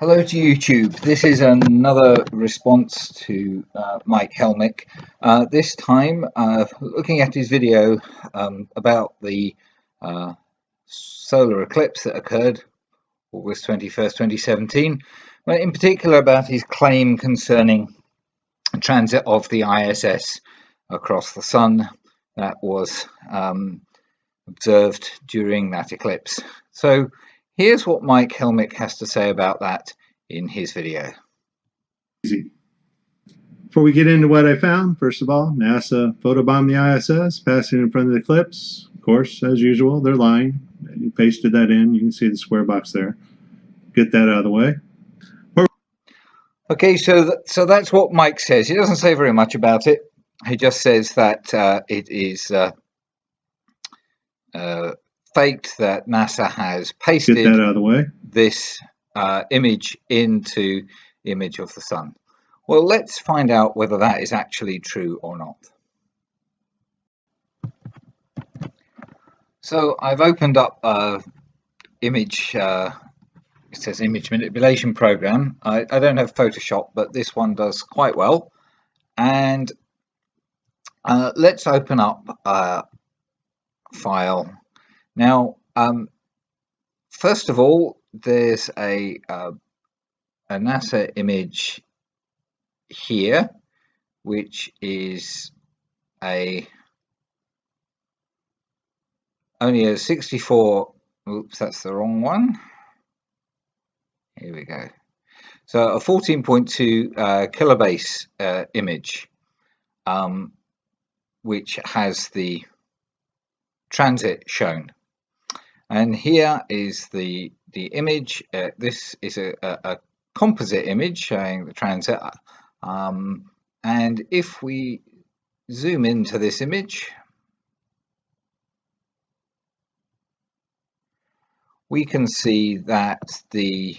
Hello to YouTube. This is another response to Mike Helmick. This time looking at his video about the solar eclipse that occurred August 21st, 2017, but in particular about his claim concerning the transit of the ISS across the Sun that was observed during that eclipse. So here's what Mike Helmick has to say about that in his video. Easy. Before we get into what I found, first of all, NASA photobombed the ISS, passing in front of the eclipse. Of course, as usual, they're lying. You pasted that in. You can see the square box there. Get that out of the way. Okay, so that's what Mike says. He doesn't say very much about it. He just says that it is faked, that NASA has pasted Get that out of the way. this image into the image of the Sun. Well, let's find out whether that is actually true or not. So I've opened up image, it says image manipulation program. I don't have Photoshop, but this one does quite well. And let's open up a file. Now, first of all, there's a NASA image here, which is only a 64. Oops, that's the wrong one. Here we go. So a 14.2 kilobase image, which has the transit shown. And here is the image. This is a composite image showing the transit. And if we zoom into this image, we can see that the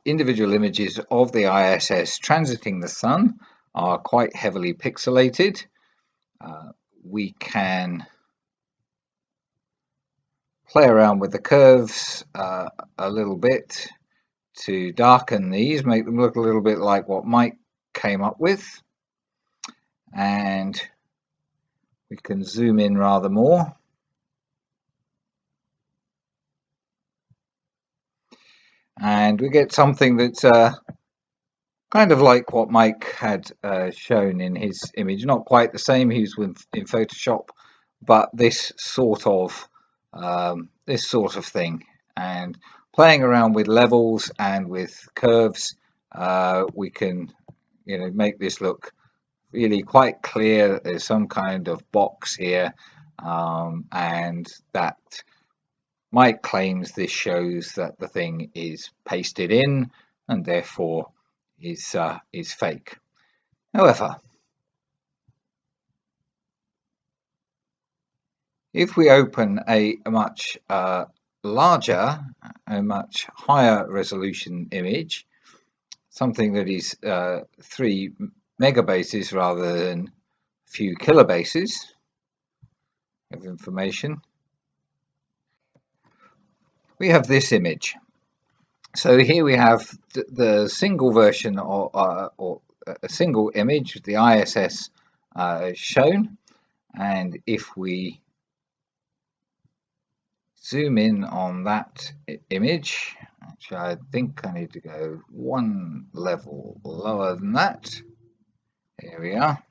individual images of the ISS transiting the Sun are quite heavily pixelated. We can play around with the curves a little bit to darken these, make them look a little bit like what Mike came up with, and we can zoom in rather more. And we get something that's kind of like what Mike had shown in his image. Not quite the same, he was in Photoshop, but this sort of thing. And playing around with levels and with curves, we can, make this look really quite clear. There's some kind of box here, and that Mike claims this shows that the thing is pasted in and therefore is fake. However, if we open a much larger, a much higher resolution image, something that is 3 megabases rather than a few kilobases of information, we have this image. So here we have the single version or a single image, the ISS shown. And if we zoom in on that image, actually I think I need to go one level lower than that. There we are.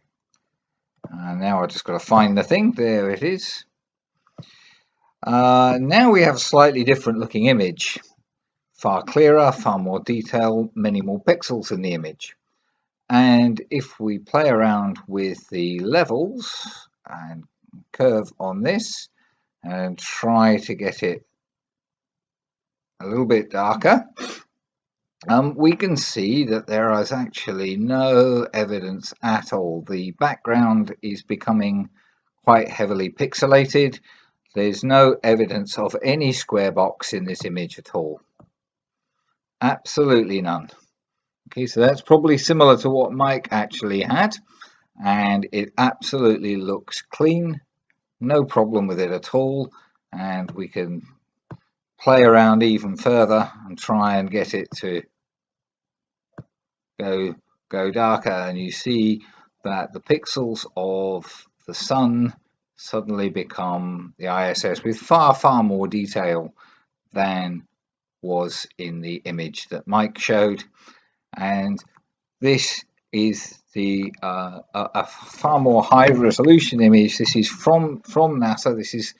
And now I just got to find the thing. There it is. Now we have a slightly different looking image. Far clearer, far more detail, many more pixels in the image. And if we play around with the levels and curve on this and try to get it a little bit darker, we can see that there is actually no evidence at all. The background is becoming quite heavily pixelated. There's no evidence of any square box in this image at all. Absolutely none. Okay, so that's probably similar to what Mike actually had, and it absolutely looks clean, no problem with it at all. And we can play around even further and try and get it to go darker, and you see that the pixels of the sun suddenly become the ISS with far more detail than was in the image that Mike showed. And this is a far more high resolution image. This is from NASA. This is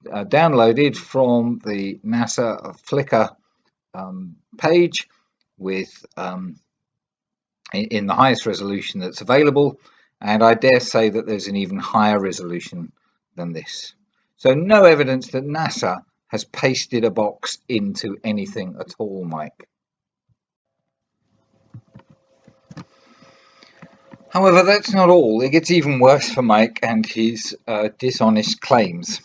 downloaded from the NASA Flickr page with in the highest resolution that's available, and I dare say that there's an even higher resolution than this. So no evidence that NASA has pasted a box into anything at all, Mike. However, that's not all. It gets even worse for Mike and his dishonest claims.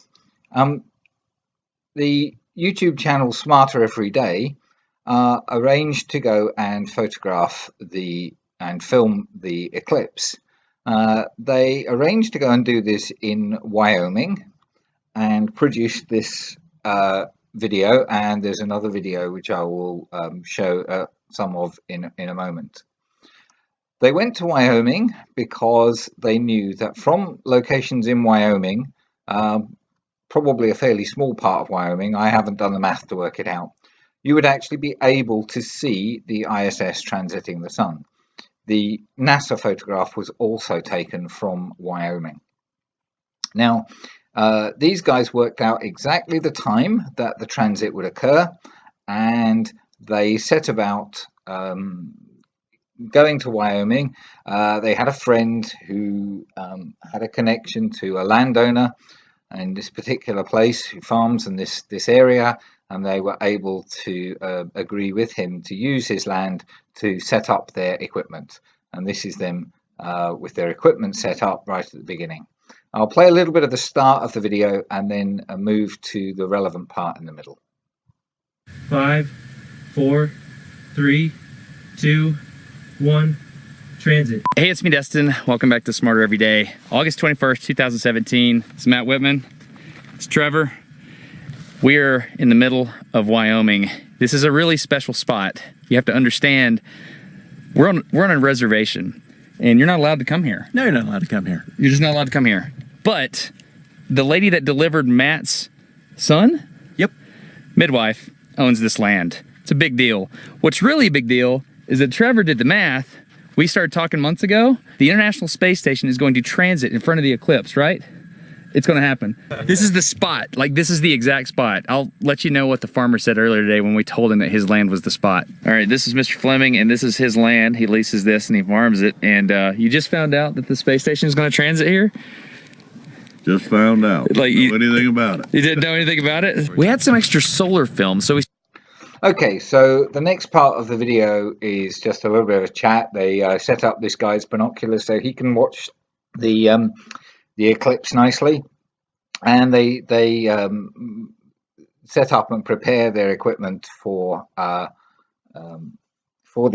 The YouTube channel Smarter Every Day arranged to go and photograph and film the eclipse. They arranged to go and do this in Wyoming and produced this video, and there's another video which I will show some of in a moment. They went to Wyoming because they knew that from locations in Wyoming, probably a fairly small part of Wyoming, I haven't done the math to work it out, you would actually be able to see the ISS transiting the sun. The NASA photograph was also taken from Wyoming. Now, these guys worked out exactly the time that the transit would occur, and they set about going to Wyoming. They had a friend who had a connection to a landowner in this particular place who farms in this area, and they were able to agree with him to use his land to set up their equipment. And this is them with their equipment set up right at the beginning. I'll play a little bit of the start of the video and then move to the relevant part in the middle. 5, 4, 3, 2, 1, transit. Hey, it's me, Destin. Welcome back to Smarter Every Day. August 21st, 2017. It's Matt Whitman. It's Trevor. We're in the middle of Wyoming. This is a really special spot. You have to understand, we're on a reservation, and you're not allowed to come here. No, you're not allowed to come here. You're just not allowed to come here. But the lady that delivered Matt's son, Yep. midwife, owns this land. It's a big deal. What's really a big deal is that Trevor did the math. We started talking months ago. The International Space Station is going to transit in front of the eclipse, right? It's going to happen. This is the spot. Like, this is the exact spot. I'll let you know what the farmer said earlier today when we told him that his land was the spot. All right, this is Mr. Fleming, and this is his land. He leases this and he farms it. And you just found out that the space station is going to transit here? Just found out. Like, Know anything about it? You didn't know anything about it? We had some extra solar film, so we... Okay, so the next part of the video is just a little bit of a chat. They set up this guy's binoculars so he can watch the eclipse nicely, and they set up and prepare their equipment for the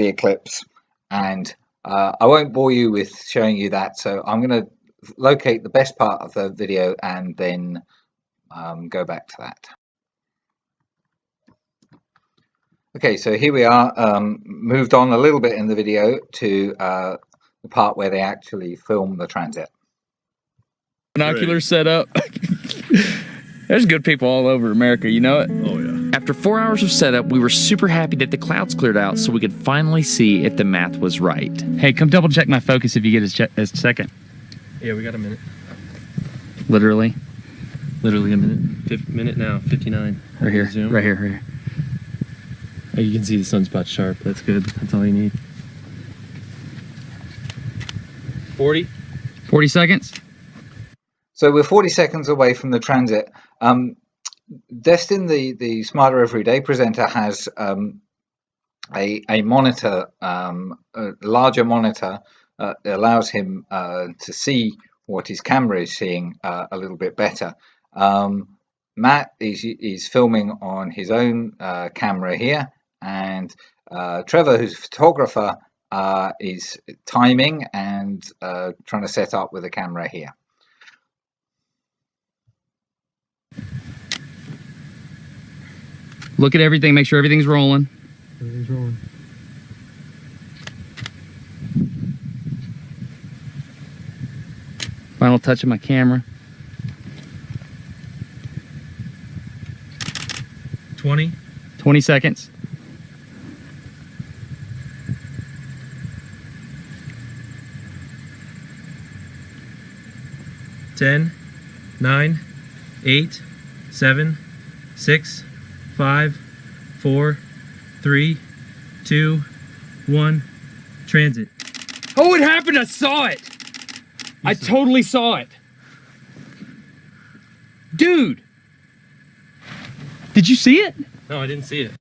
eclipse. And I won't bore you with showing you that, so I'm going to locate the best part of the video and then go back to that. Okay, so here we are, moved on a little bit in the video to the part where they actually film the transit. Binoculars set up. There's good people all over America, you know it? Oh, yeah. After 4 hours of setup, we were super happy that the clouds cleared out so we could finally see if the math was right. Hey, come double check my focus if you get a second. Yeah, we got a minute. Literally? Literally a minute. Minute now, 59. Right here, Zoom. right here, right here. Oh, you can see the sunspot sharp. That's good. That's all you need. 40. 40 seconds? So we're 40 seconds away from the transit. Destin, the Smarter Everyday presenter, has a monitor, a larger monitor, allows him to see what his camera is seeing a little bit better. Matt is filming on his own camera here, and Trevor, who's a photographer, is timing and trying to set up with a camera here. Look at everything, make sure everything's rolling. Everything's rolling. Final touch of my camera. 20. 20 seconds. 10, 9, 8, 7, 6, 5, 4, 3, 2, 1. Transit. Oh, it happened! I saw it! I totally saw it. Dude! Did you see it? No, I didn't see it.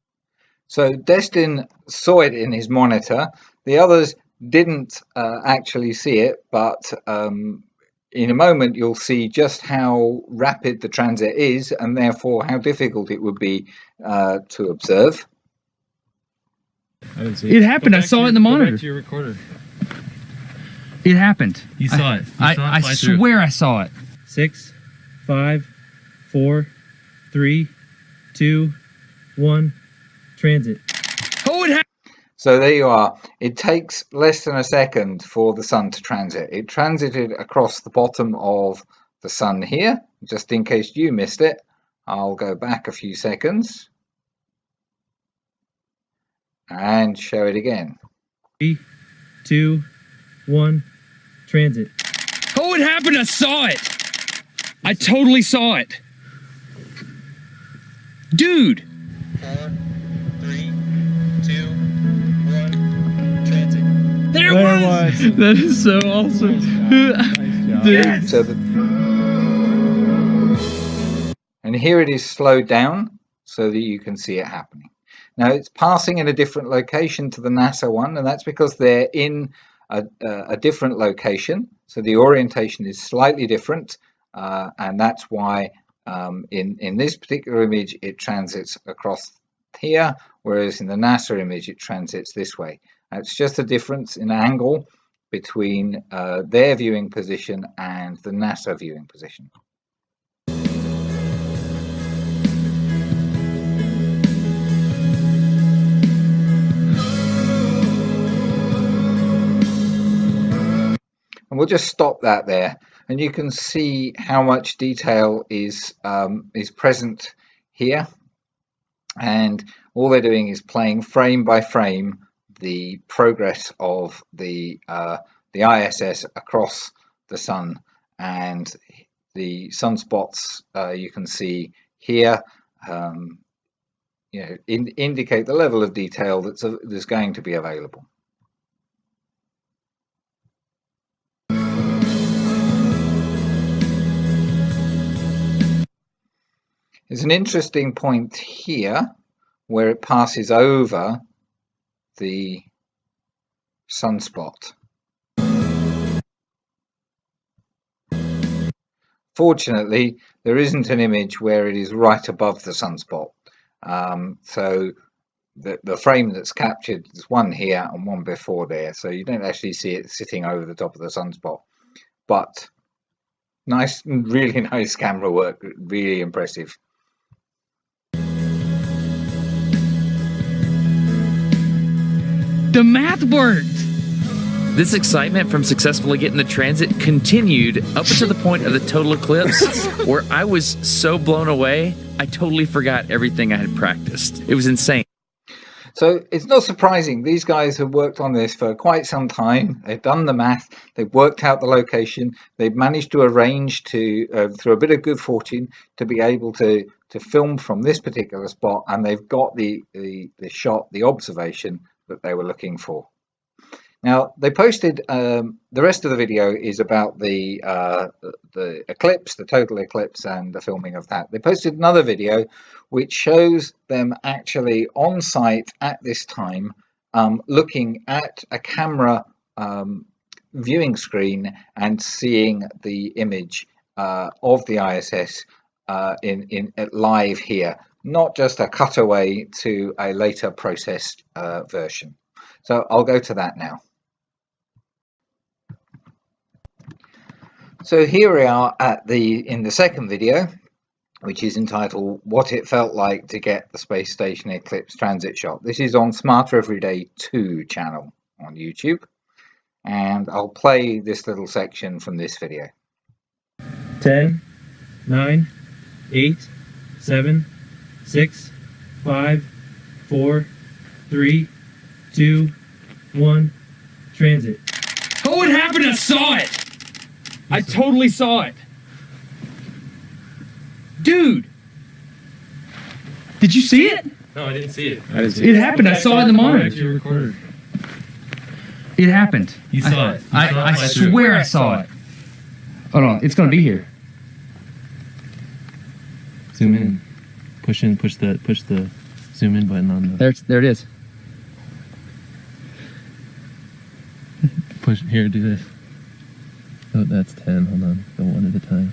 So Destin saw it in his monitor. The others didn't actually see it, but in a moment you'll see just how rapid the transit is and therefore how difficult it would be to observe. I didn't see it. It happened. I saw it in the Go monitor. back to your recorder. It happened. You saw it. I swear I saw it. 6, 5, 4, 3, 2, 1. Transit. Oh, it happened. So there you are. It takes less than a second for the sun to transit. It transited across the bottom of the sun here. Just in case you missed it, I'll go back a few seconds and show it again. 3, 2, 1. Transit. Oh, it happened. I saw it. I totally saw it. Dude. 4, 3, 2, 1. Transit. There it was. That is so awesome. Dude. So and here it is slowed down so that you can see it happening. Now it's passing in a different location to the NASA one, and that's because they're in a different location. So the orientation is slightly different, and that's why in this particular image it transits across here, whereas in the NASA image it transits this way. It's just a difference in angle between their viewing position and the NASA viewing position. And we'll just stop that there, and you can see how much detail is present here. And all they're doing is playing frame by frame the progress of the ISS across the sun, and the sunspots you can see here indicate the level of detail that's going to be available. There's an interesting point here where it passes over the sunspot. Fortunately, there isn't an image where it is right above the sunspot. So the frame that's captured is one here and one before there, so you don't actually see it sitting over the top of the sunspot. But nice, really nice camera work, really impressive. The math worked. This excitement from successfully getting the transit continued up until the point of the total eclipse, where I was so blown away, I totally forgot everything I had practiced. It was insane. So it's not surprising. These guys have worked on this for quite some time. They've done the math. They've worked out the location. They've managed to arrange to, through a bit of good fortune, to be able to film from this particular spot, and they've got the shot, the observation that they were looking for. Now they posted the rest of the video is about the eclipse, the total eclipse, and the filming of that. They posted another video which shows them actually on site at this time, looking at a camera viewing screen and seeing the image of the ISS live here, not just a cutaway to a later processed version. So I'll go to that now. So here we are in the second video, which is entitled What It Felt Like to Get the Space Station Eclipse Transit Shot. This is on Smarter Everyday 2 channel on YouTube, and I'll play this little section from this video. 10, 9, 8, 7, 6, 5, 4, 3, 2, 1, transit. Oh, it happened! I saw it! I totally saw it! Dude! Did you see it? No, I didn't see it. It happened. I saw it in the monitor. You recorded. It happened. You saw it. I swear I saw it. Hold on, it's gonna be here. Zoom in. Push the zoom in button on the. There it is. Push here. Do this. Oh, that's 10. Hold on. Go one at a time.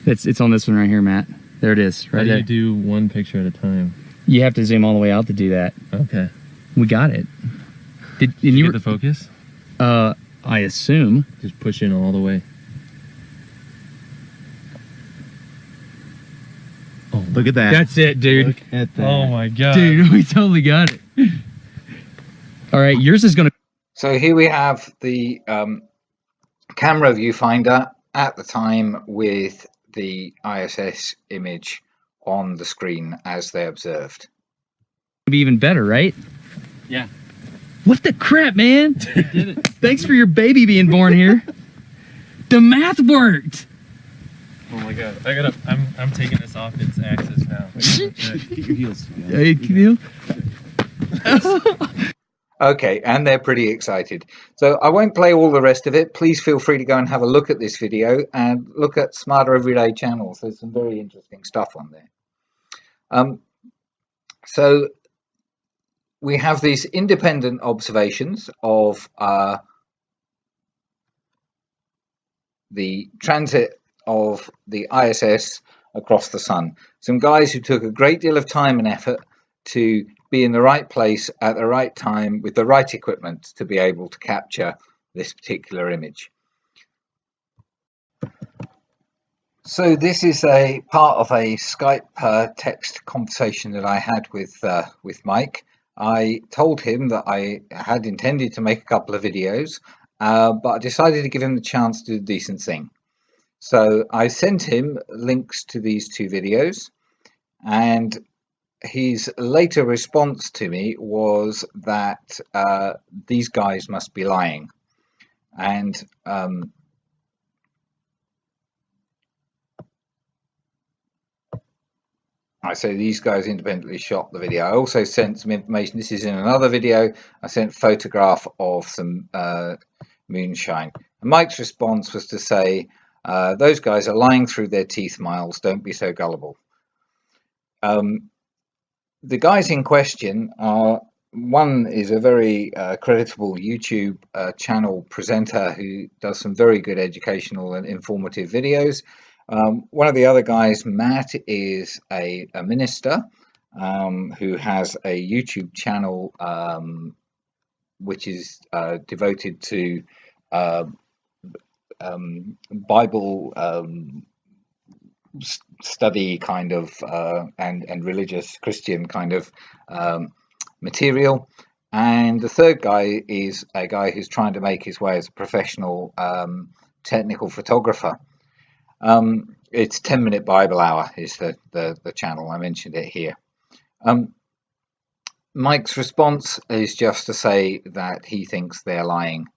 It's on this one right here, Matt. There it is, right How there. do you do one picture at a time? You have to zoom all the way out to do that. Okay. We got it. Did You you? get the focus? I assume. Just push in all the way. Oh, look at that. That's it, dude. Look at that. Oh my god. Dude, we totally got it. All right, yours is gonna. So here we have the camera viewfinder at the time with the ISS image on the screen as they observed. Be even better, right? Yeah. What the crap, man? Did it. Thanks for your baby being born here. The math worked. Oh my god. I'm taking this off its axis now. Get your heels. Hey, can you? Okay, and they're pretty excited. So I won't play all the rest of it. Please feel free to go and have a look at this video and look at Smarter Everyday channels. There's some very interesting stuff on there. So we have these independent observations of the transit of the ISS across the sun. Some guys who took a great deal of time and effort to be in the right place at the right time with the right equipment to be able to capture this particular image. So this is a part of a Skype text conversation that I had with Mike. I told him that I had intended to make a couple of videos, but I decided to give him the chance to do a decent thing. So I sent him links to these 2 videos, and his later response to me was that these guys must be lying. And I say these guys independently shot the video. I also sent some information. This is in another video. I sent a photograph of some moonshine. And Mike's response was to say, those guys are lying through their teeth, Miles. Don't be so gullible. The guys in question are, one is a very creditable YouTube channel presenter who does some very good educational and informative videos. One of the other guys, Matt, is a minister who has a YouTube channel which is devoted to Bible study kind of and religious Christian kind of material. And the third guy is a guy who's trying to make his way as a professional technical photographer. It's 10-Minute Bible Hour is the channel. I mentioned it here. Mike's response is just to say that he thinks they're lying.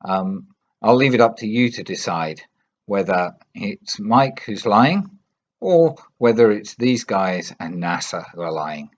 I'll leave it up to you to decide whether it's Mike who's lying or whether it's these guys and NASA who are lying.